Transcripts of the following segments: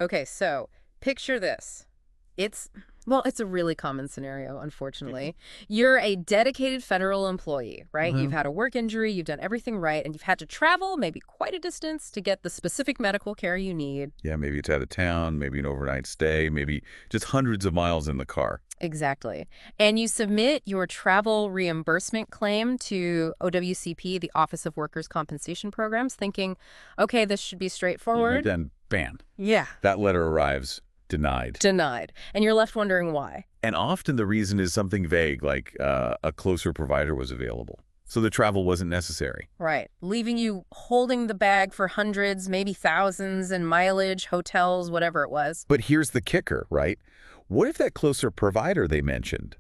Okay, so picture this. It's, well, it's a really common scenario, unfortunately. You're a dedicated federal employee, right? You've Well, had a work injury, you've done everything right, and you've had to travel maybe quite a distance to get the specific medical care you need. yeah, maybe it's out of town, maybe an overnight stay, maybe just hundreds of miles in the car. Exactly. And you submit your travel reimbursement claim to OWCP, the Office of Workers' Compensation Programs, thinking, okay, this should be Yeah. straightforward. Then, bam, Yeah. that letter arrives denied. Denied. And you're left wondering why. And often the reason is something vague, like a closer provider was available. So the travel wasn't necessary. Right. Leaving you holding the bag for hundreds, maybe thousands in mileage, hotels, whatever it was. But here's the kicker, right? What if that closer provider they mentioned,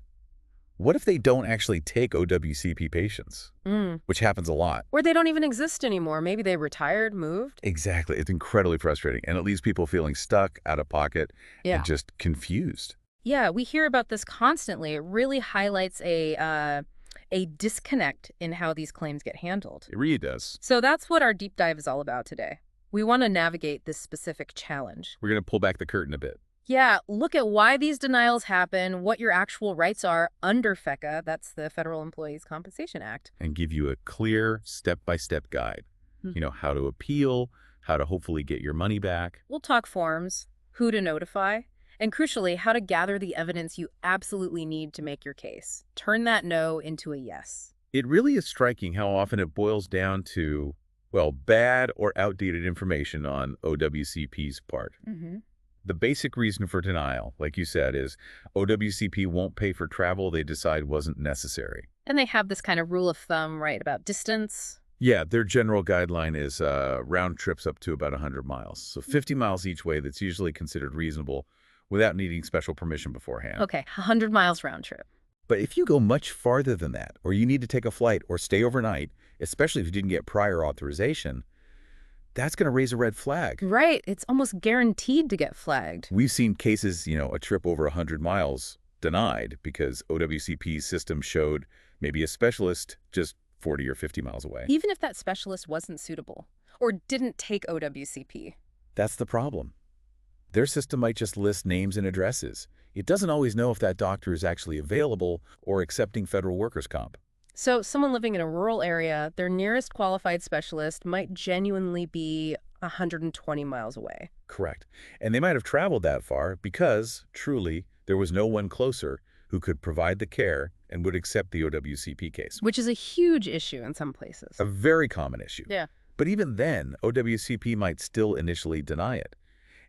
what if they don't actually take OWCP patients, Mm. which happens a lot? Or they don't even exist anymore. Maybe they retired, moved. Exactly. It's incredibly frustrating, and it leaves people feeling stuck, out of pocket, Yeah. and just confused. Yeah, we hear about this constantly. It really highlights a disconnect in how these claims get handled. It really does. So that's what our deep dive is all about today. We want to navigate this specific challenge. We're going to pull back the curtain a bit. Yeah, look at why these denials happen, what your actual rights are under FECA, that's the Federal Employees Compensation Act. And give you a clear step-by-step guide. Hmm. You know, how to appeal, how to hopefully get your money back. We'll talk forms, who to notify, and crucially, how to gather the evidence you absolutely need to make your case. Turn that no into a yes. It really is striking how often it boils down to, well, bad or outdated information on OWCP's part. Mm-hmm. The basic reason for denial, like you said, is OWCP won't pay for travel they decide wasn't necessary. And they have this kind of rule of thumb, right, about distance. Yeah, their general guideline is round trips up to about 100 miles. So 50 miles each way, that's usually considered reasonable without needing special permission beforehand. Okay, 100 miles round trip. But if you go much farther than that, or you need to take a flight or stay overnight, especially if you didn't get prior authorization, that's going to raise a red flag. Right, it's almost guaranteed to get flagged. We've seen cases, a trip over 100 miles denied because OWCP's system showed maybe a specialist just 40 or 50 miles away. Even if that specialist wasn't suitable or didn't take OWCP. That's the problem. Their system might just list names and addresses. It doesn't always know if that doctor is actually available or accepting federal workers' comp. So someone living in a rural area, their nearest qualified specialist might genuinely be 120 miles away. Correct. And they might have traveled that far because, truly, there was no one closer who could provide the care and would accept the OWCP case. Which is a huge issue in some places. A very common issue. Yeah. But even then, OWCP might still initially deny it.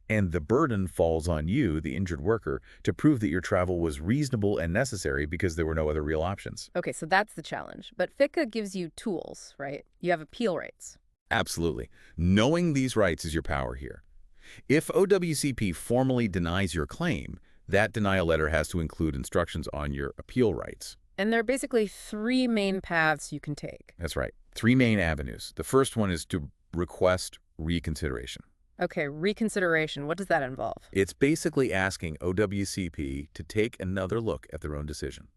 And the burden falls on you, the injured worker, to prove that your travel was reasonable and necessary because there were no other real options. Okay, so that's the challenge. But FICA gives you tools, right? You have appeal rights. Absolutely. Knowing these rights is your power here. If OWCP formally denies your claim, that denial letter has to include instructions on your appeal rights. And there are basically three main paths you can take. That's right. Three main avenues. The first one is to request reconsideration. Okay, reconsideration. What does that involve? It's basically asking OWCP to take another look at their own decision.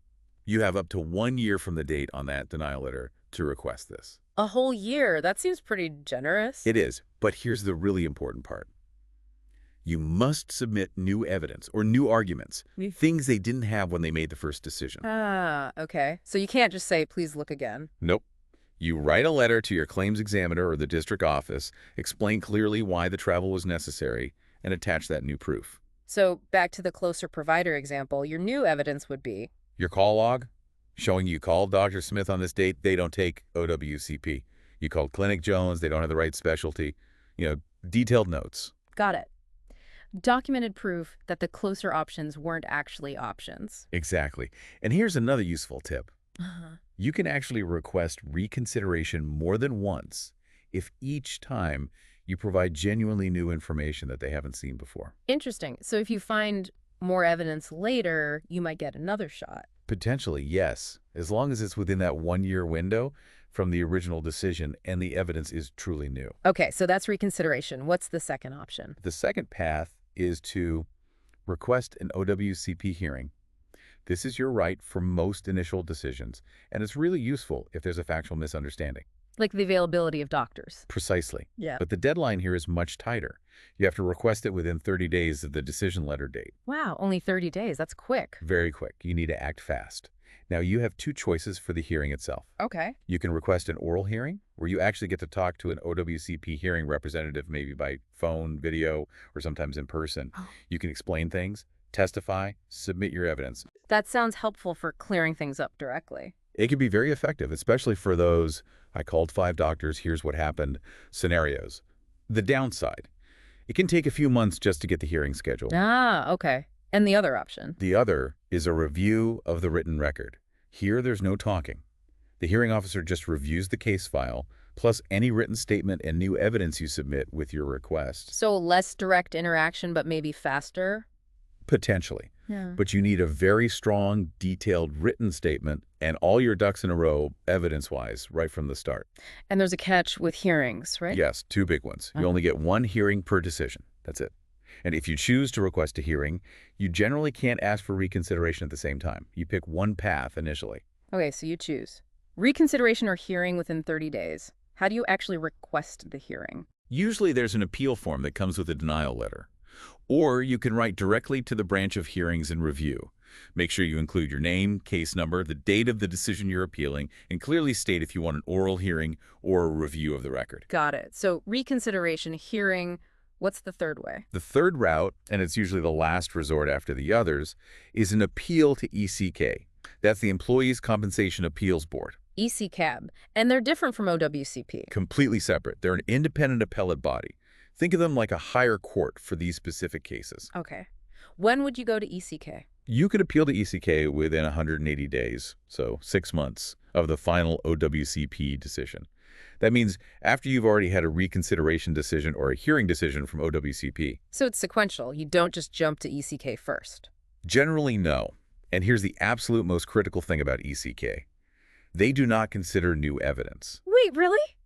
You have up to 1 year from the date on that denial letter to request this. A whole year. That seems pretty generous. It is, but here's the really important part. You must submit new evidence or new arguments, things they didn't have when they made the first decision. Ah, okay. So you can't just say, please look again. Nope. You write a letter to your claims examiner or the district office, explain clearly why the travel was necessary, and attach that new proof. So back to the closer provider example, your new evidence would be? Your call log, showing you called Dr. Smith on this date, they don't take OWCP. You called Clinic Jones, they don't have the right specialty. Detailed notes. Got it. Documented proof that the closer options weren't actually options. Exactly. And here's another useful tip. Uh-huh. You can actually request reconsideration more than once if each time you provide genuinely new information that they haven't seen before. Interesting. So if you find more evidence later, you might get another shot. Potentially, yes, as long as it's within that 1 year window from the original decision and the evidence is truly new. Okay, so that's reconsideration. What's the second option? The second path is to request an OWCP hearing. This is your right for most initial decisions, and it's really useful if there's a factual misunderstanding. Like the availability of doctors. Precisely. Yeah. But the deadline here is much tighter. You have to request it within 30 days of the decision letter date. Wow, only 30 days. That's quick. Very quick. You need to act fast. Now, you have two choices for the hearing itself. Okay. You can request an oral hearing, where you actually get to talk to an OWCP hearing representative, maybe by phone, video, or sometimes in person. Oh. You can explain things, testify, submit your evidence. That sounds helpful for clearing things up directly. It can be very effective, especially for those "I called 5 doctors, here's what happened" scenarios. The downside: it can take a few months just to get the hearing scheduled. Ah, okay. And the other option? The other is a review of the written record. Here, there's no talking. The hearing officer just reviews the case file, plus any written statement and new evidence you submit with your request. So less direct interaction, but maybe faster? Potentially. Yeah. But you need a very strong, detailed written statement and all your ducks in a row, evidence-wise, right from the start. And there's a catch with hearings, right? Yes, 2 big ones. You only get 1 hearing per decision. That's it. And if you choose to request a hearing, you generally can't ask for reconsideration at the same time. You pick one path initially. Okay, so you choose. Reconsideration or hearing within 30 days. How do you actually request the hearing? Usually there's an appeal form that comes with a denial letter. Or you can write directly to the branch of hearings and review. Make sure you include your name, case number, the date of the decision you're appealing, and clearly state if you want an oral hearing or a review of the record. Got it. So reconsideration, hearing, what's the third way? The third route, and it's usually the last resort after the others, is an appeal to ECK. That's the Employees Compensation Appeals Board. ECCAB. And they're different from OWCP. Completely separate. They're an independent appellate body. Think of them like a higher court for these specific cases. Okay. When would you go to ECK? You could appeal to ECK within 180 days, so 6 months, of the final OWCP decision. That means after you've already had a reconsideration decision or a hearing decision from OWCP. So it's sequential. You don't just jump to ECK first. Generally, no. And here's the absolute most critical thing about ECK. They do not consider new evidence. Wait, really?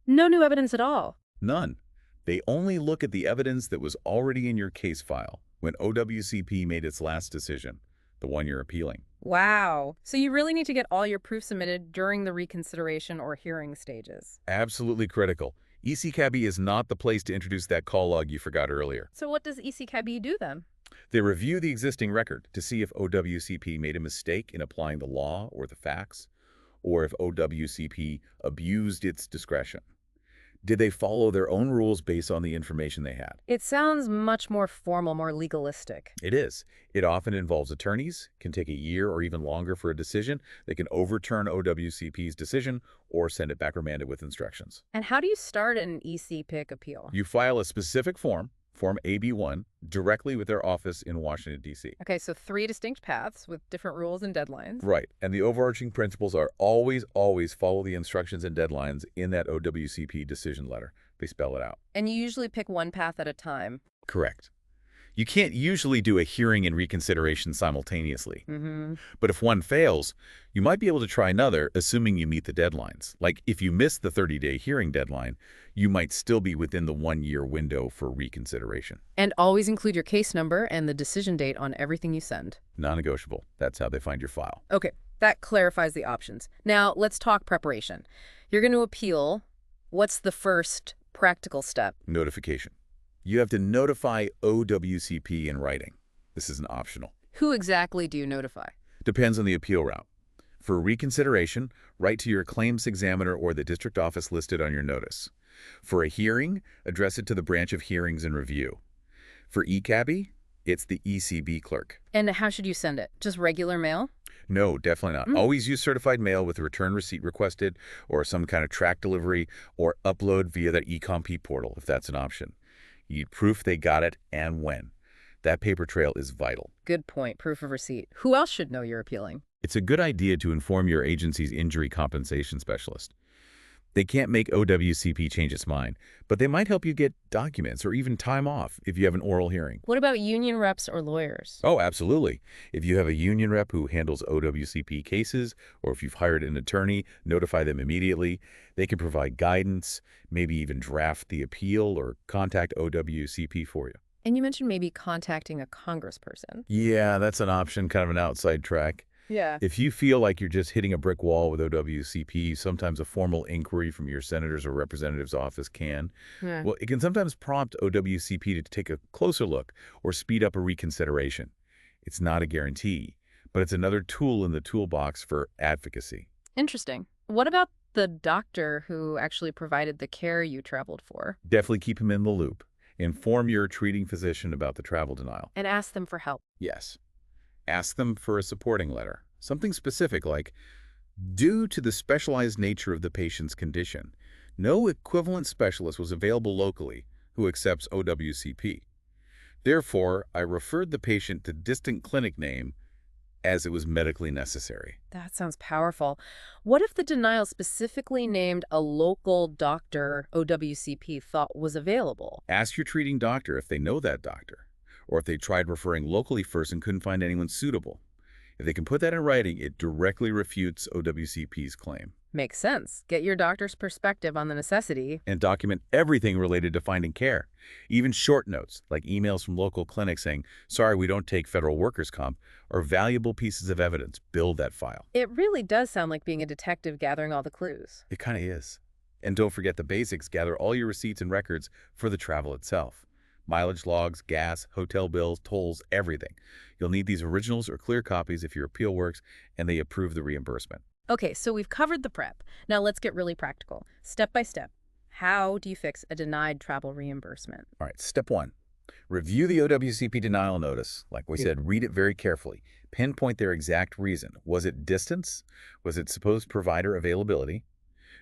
No new evidence at all? None. They only look at the evidence that was already in your case file when OWCP made its last decision, the one you're appealing. Wow. So you really need to get all your proof submitted during the reconsideration or hearing stages. Absolutely critical. ECCAB is not the place to introduce that call log you forgot earlier. So what does ECCAB do then? They review the existing record to see if OWCP made a mistake in applying the law or the facts, or if OWCP abused its discretion. Did they follow their own rules based on the information they had? It sounds much more formal, more legalistic. It is. It often involves attorneys, can take a year or even longer for a decision. They can overturn OWCP's decision or send it back remanded with instructions. And how do you start an ECPIC appeal? You file a specific form, Form AB1, directly with their office in Washington, D.C. Okay, so 3 distinct paths with different rules and deadlines. Right. And the overarching principles are always follow the instructions and deadlines in that OWCP decision letter. They spell it out. And you usually pick one path at a time. Correct. You can't usually do a hearing and reconsideration simultaneously. But if one fails, you might be able to try another, assuming you meet the deadlines. Like if you miss the 30-day hearing deadline, you might still be within the 1-year window for reconsideration. And always include your case number and the decision date on everything you send. Non-negotiable. That's how they find your file. Okay, that clarifies the options. Now, let's talk preparation. You're going to appeal. What's the first practical step? Notification. You have to notify OWCP in writing. This isn't optional. Who exactly do you notify? Depends on the appeal route. For reconsideration, write to your claims examiner or the district office listed on your notice. For a hearing, address it to the branch of hearings and review. For ECAB, it's the ECB clerk. And how should you send it? Just regular mail? No, definitely not. Always use certified mail with a return receipt requested or some kind of track delivery, or upload via the eComp portal if that's an option. You need proof they got it and when. That paper trail is vital. Good point. Proof of receipt. Who else should know you're appealing? It's a good idea to inform your agency's injury compensation specialist. They can't make OWCP change its mind, but they might help you get documents or even time off if you have an oral hearing. What about union reps or lawyers? Oh, absolutely. If you have a union rep who handles OWCP cases, or if you've hired an attorney, notify them immediately. They can provide guidance, maybe even draft the appeal or contact OWCP for you. And you mentioned maybe contacting a congressperson. Yeah, that's an option, kind of an outside track. Yeah. If you feel like you're just hitting a brick wall with OWCP, sometimes a formal inquiry from your senator's or representative's office can. Yeah. Well, it can sometimes prompt OWCP to take a closer look or speed up a reconsideration. It's not a guarantee, but it's another tool in the toolbox for advocacy. Interesting. What about the doctor who actually provided the care you traveled for? Definitely keep him in the loop. Inform your treating physician about the travel denial. And ask them for help. Yes. Ask them for a supporting letter. Something specific like, due to the specialized nature of the patient's condition, no equivalent specialist was available locally who accepts OWCP. Therefore, I referred the patient to distant clinic name as it was medically necessary. That sounds powerful. What if the denial specifically named a local doctor OWCP thought was available? Ask your treating doctor if they know that doctor, or if they tried referring locally first and couldn't find anyone suitable. If they can put that in writing, it directly refutes OWCP's claim. Makes sense. Get your doctor's perspective on the necessity. And document everything related to finding care. Even short notes, like emails from local clinics saying, sorry, we don't take federal workers' comp, are valuable pieces of evidence. Build that file. It really does sound like being a detective gathering all the clues. It kind of is. And don't forget the basics. Gather all your receipts and records for the travel itself. Mileage logs, gas, hotel bills, tolls, everything. You'll need these originals or clear copies if your appeal works and they approve the reimbursement. Okay, so we've covered the prep. Now let's get really practical. Step by step. How do you fix a denied travel reimbursement? All right, step one. Review the OWCP denial notice. Like we said, read it very carefully. Pinpoint their exact reason. Was it distance? Was it supposed provider availability?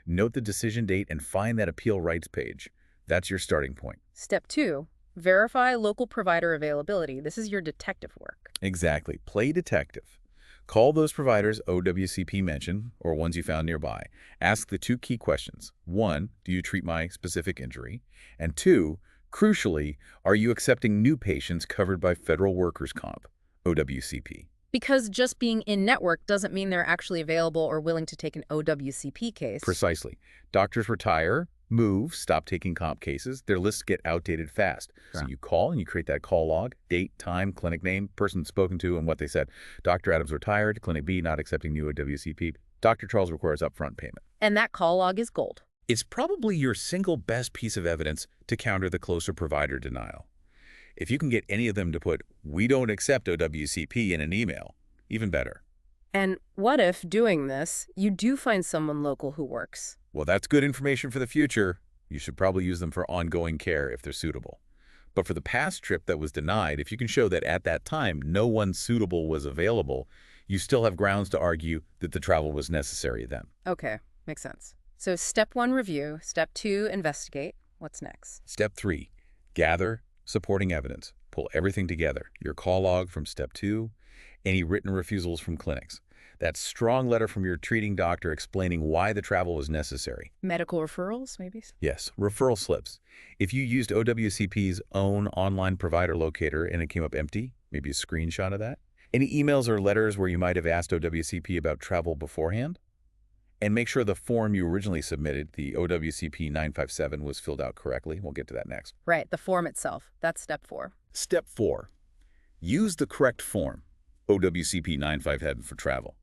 Note the decision date and find that appeal rights page. That's your starting point. Step 2. Verify local provider availability. This is your detective work. Exactly. Play detective. Call those providers OWCP mentioned or ones you found nearby. Ask the two key questions. 1, do you treat my specific injury? And 2, crucially, are you accepting new patients covered by federal workers' comp, OWCP? Because just being in-network doesn't mean they're actually available or willing to take an OWCP case. Precisely. Doctors retire, move, stop taking comp cases. Their lists get outdated fast. Sure. So you call and you create that call log, date, time, clinic name, person spoken to, and what they said. Dr. Adams retired, Clinic B not accepting new OWCP. Dr. Charles requires upfront payment. And that call log is gold. It's probably your single best piece of evidence to counter the closer provider denial. If you can get any of them to put, we don't accept OWCP in an email, even better. And what if, doing this, you do find someone local who works? Well, that's good information for the future. You should probably use them for ongoing care if they're suitable. But for the past trip that was denied, if you can show that at that time no one suitable was available, you still have grounds to argue that the travel was necessary then. Okay, makes sense. So step 1, review. Step 2, investigate. What's next? Step 3, gather supporting evidence. Pull everything together. Your call log from step 2, any written refusals from clinics. That strong letter from your treating doctor explaining why the travel was necessary. Medical referrals, maybe? Yes, referral slips. If you used OWCP's own online provider locator and it came up empty, maybe a screenshot of that. Any emails or letters where you might have asked OWCP about travel beforehand. And make sure the form you originally submitted, the OWCP 957, was filled out correctly. We'll get to that next. Right, the form itself. That's step 4. Step 4, use the correct form, OWCP 957 for travel.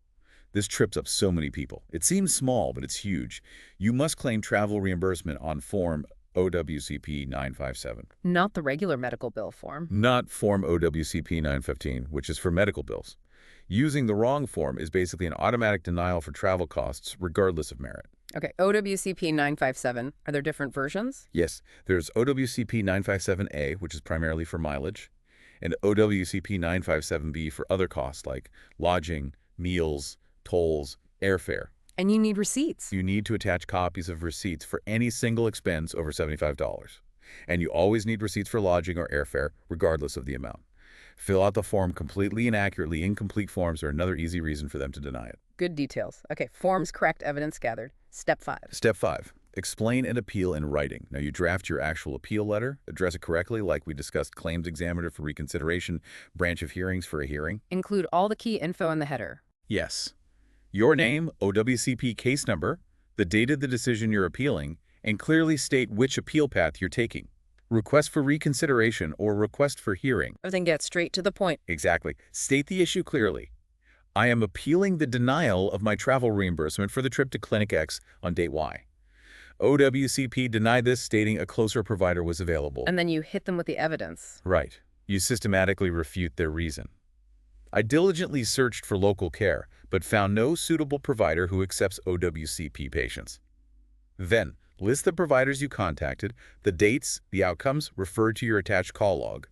This trips up so many people. It seems small, but it's huge. You must claim travel reimbursement on form OWCP 957. Not the regular medical bill form. Not form OWCP 915, which is for medical bills. Using the wrong form is basically an automatic denial for travel costs, regardless of merit. Okay, OWCP 957. Are there different versions? Yes, there's OWCP 957A, which is primarily for mileage, and OWCP 957B for other costs like lodging, meals, tolls, airfare. And you need receipts. You need to attach copies of receipts for any single expense over $75. And you always need receipts for lodging or airfare, regardless of the amount. Fill out the form completely and accurately. Incomplete forms are another easy reason for them to deny it. Good details. Okay, forms correct, evidence gathered. Step 5. Step 5. Explain and appeal in writing. Now, you draft your actual appeal letter, address it correctly, like we discussed, claims examiner for reconsideration, branch of hearings for a hearing. Include all the key info in the header. Yes. Your name, OWCP case number, the date of the decision you're appealing, and clearly state which appeal path you're taking. Request for reconsideration or request for hearing. Then get straight to the point. Exactly. State the issue clearly. I am appealing the denial of my travel reimbursement for the trip to Clinic X on date Y. OWCP denied this, stating a closer provider was available. And then you hit them with the evidence. Right. You systematically refute their reason. I diligently searched for local care, but found no suitable provider who accepts OWCP patients. Then, list the providers you contacted, the dates, the outcomes, referred to your attached call log.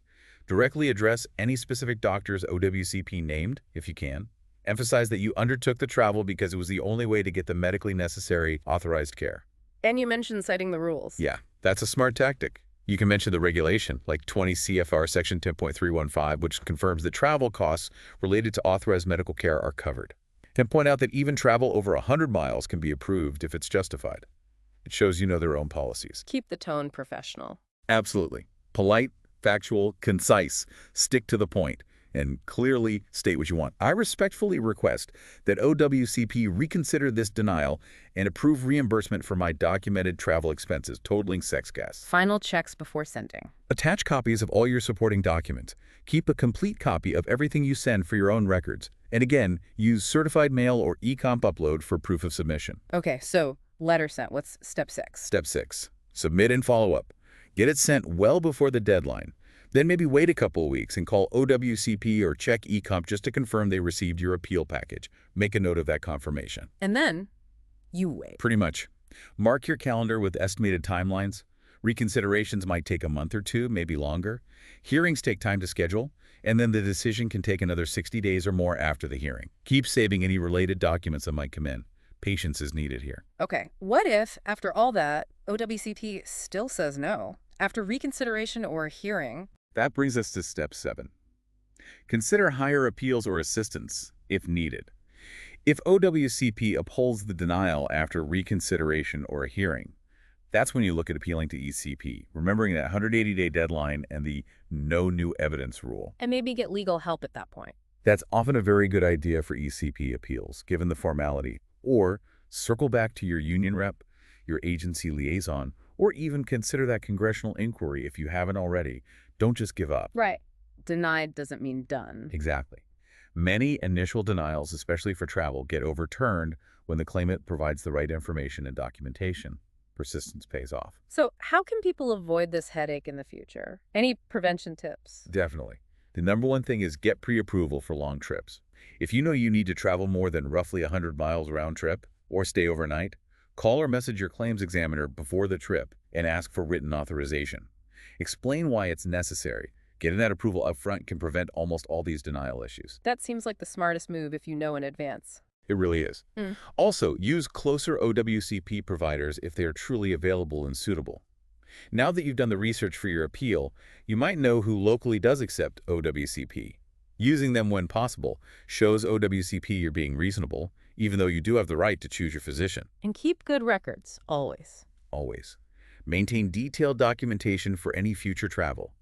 Directly address any specific doctors OWCP named, if you can. Emphasize that you undertook the travel because it was the only way to get the medically necessary authorized care. And you mentioned citing the rules. Yeah, that's a smart tactic. You can mention the regulation, like 20 CFR Section 10.315, which confirms that travel costs related to authorized medical care are covered. And point out that even travel over 100 miles can be approved if it's justified. It shows you know their own policies. Keep the tone professional. Absolutely. Polite, factual, concise, stick to the point, and clearly state what you want. I respectfully request that OWCP reconsider this denial and approve reimbursement for my documented travel expenses totaling sex gas. Final checks before sending. Attach copies of all your supporting documents. Keep a complete copy of everything you send for your own records. And again, use certified mail or e-comp upload for proof of submission. Okay, so letter sent. What's step 6? Step 6. Submit and follow up. Get it sent well before the deadline. Then maybe wait a couple of weeks and call OWCP or check eComp just to confirm they received your appeal package. Make a note of that confirmation. And then you wait. Pretty much. Mark your calendar with estimated timelines. Reconsiderations might take a month or two, maybe longer. Hearings take time to schedule, and then the decision can take another 60 days or more after the hearing. Keep saving any related documents that might come in. Patience is needed here. Okay, what if, after all that, OWCP still says no? After reconsideration or hearing? That brings us to step 7. Consider higher appeals or assistance, if needed. If OWCP upholds the denial after reconsideration or a hearing, that's when you look at appealing to ECP, remembering that 180-day deadline and the no new evidence rule. And maybe get legal help at that point. That's often a very good idea for ECP appeals, given the formality. Or circle back to your union rep, your agency liaison, or even consider that congressional inquiry if you haven't already. Don't just give up. Right. Denied doesn't mean done. Exactly. Many initial denials, especially for travel, get overturned when the claimant provides the right information and documentation. Persistence pays off. So how can people avoid this headache in the future? Any prevention tips? Definitely. The number one thing is get pre-approval for long trips. If you know you need to travel more than roughly 100 miles round trip or stay overnight, call or message your claims examiner before the trip and ask for written authorization. Explain why it's necessary. Getting that approval up front can prevent almost all these denial issues. That seems like the smartest move if you know in advance. It really is. Also, use closer OWCP providers if they are truly available and suitable. Now that you've done the research for your appeal, you might know who locally does accept OWCP. Using them when possible shows OWCP you're being reasonable, even though you do have the right to choose your physician. And keep good records, always. Always. Maintain detailed documentation for any future travel.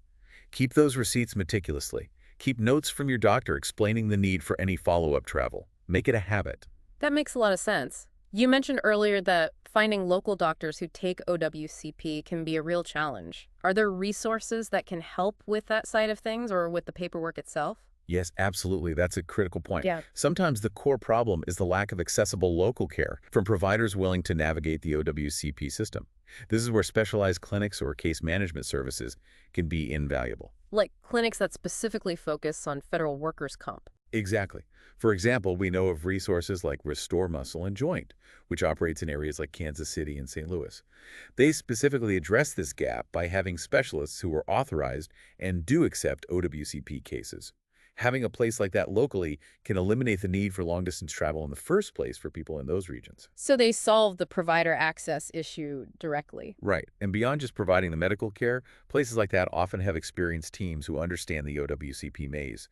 Keep those receipts meticulously. Keep notes from your doctor explaining the need for any follow-up travel. Make it a habit. That makes a lot of sense. You mentioned earlier that finding local doctors who take OWCP can be a real challenge. Are there resources that can help with that side of things or with the paperwork itself? Yes, absolutely. That's a critical point. Yeah. Sometimes the core problem is the lack of accessible local care from providers willing to navigate the OWCP system. This is where specialized clinics or case management services can be invaluable. Like clinics that specifically focus on federal workers' comp. Exactly. For example, we know of resources like Restore Muscle and Joint, which operates in areas like Kansas City and St. Louis. They specifically address this gap by having specialists who are authorized and do accept OWCP cases. Having a place like that locally can eliminate the need for long-distance travel in the first place for people in those regions. So they solve the provider access issue directly. Right. And beyond just providing the medical care, places like that often have experienced teams who understand the OWCP maze.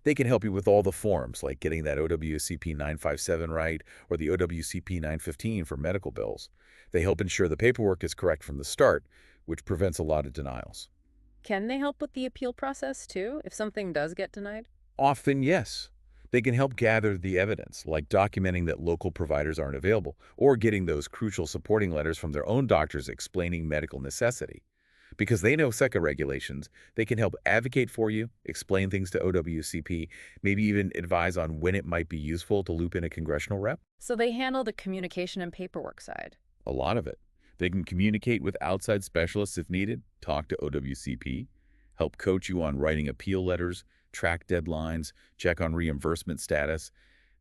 They can help you with all the forms, like getting that OWCP 957 right or the OWCP 915 for medical bills. They help ensure the paperwork is correct from the start, which prevents a lot of denials. Can they help with the appeal process, too, if something does get denied? Often, yes. They can help gather the evidence, like documenting that local providers aren't available, or getting those crucial supporting letters from their own doctors explaining medical necessity. Because they know SECA regulations, they can help advocate for you, explain things to OWCP, maybe even advise on when it might be useful to loop in a congressional rep. So they handle the communication and paperwork side. A lot of it. They can communicate with outside specialists if needed, talk to OWCP, help coach you on writing appeal letters, track deadlines, check on reimbursement status.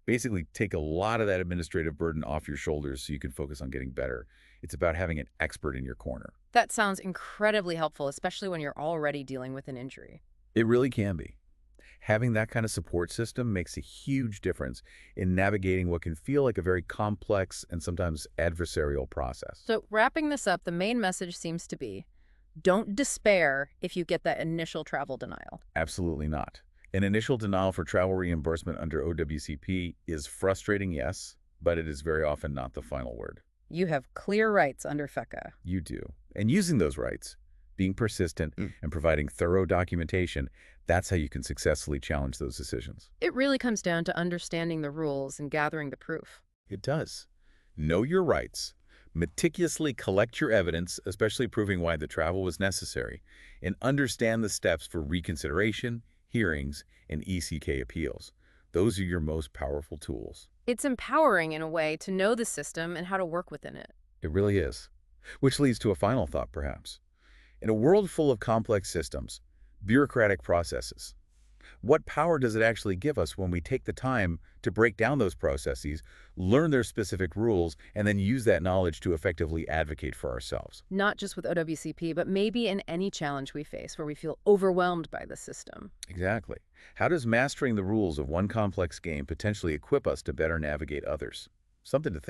Basically, take a lot of that administrative burden off your shoulders so you can focus on getting better. It's about having an expert in your corner. That sounds incredibly helpful, especially when you're already dealing with an injury. It really can be. Having that kind of support system makes a huge difference in navigating what can feel like a very complex and sometimes adversarial process. So wrapping this up, the main message seems to be, don't despair if you get that initial travel denial. Absolutely not. An initial denial for travel reimbursement under OWCP is frustrating, yes, but it is very often not the final word. You have clear rights under FECA. You do. And using those rights, being persistent, and providing thorough documentation, that's how you can successfully challenge those decisions. It really comes down to understanding the rules and gathering the proof. It does. Know your rights. Meticulously collect your evidence, especially proving why the travel was necessary, and understand the steps for reconsideration, hearings, and ECK appeals. Those are your most powerful tools. It's empowering in a way to know the system and how to work within it. It really is. Which leads to a final thought, perhaps. In a world full of complex systems, bureaucratic processes, what power does it actually give us when we take the time to break down those processes, learn their specific rules, and then use that knowledge to effectively advocate for ourselves? Not just with OWCP, but maybe in any challenge we face where we feel overwhelmed by the system. Exactly. How does mastering the rules of one complex game potentially equip us to better navigate others? Something to think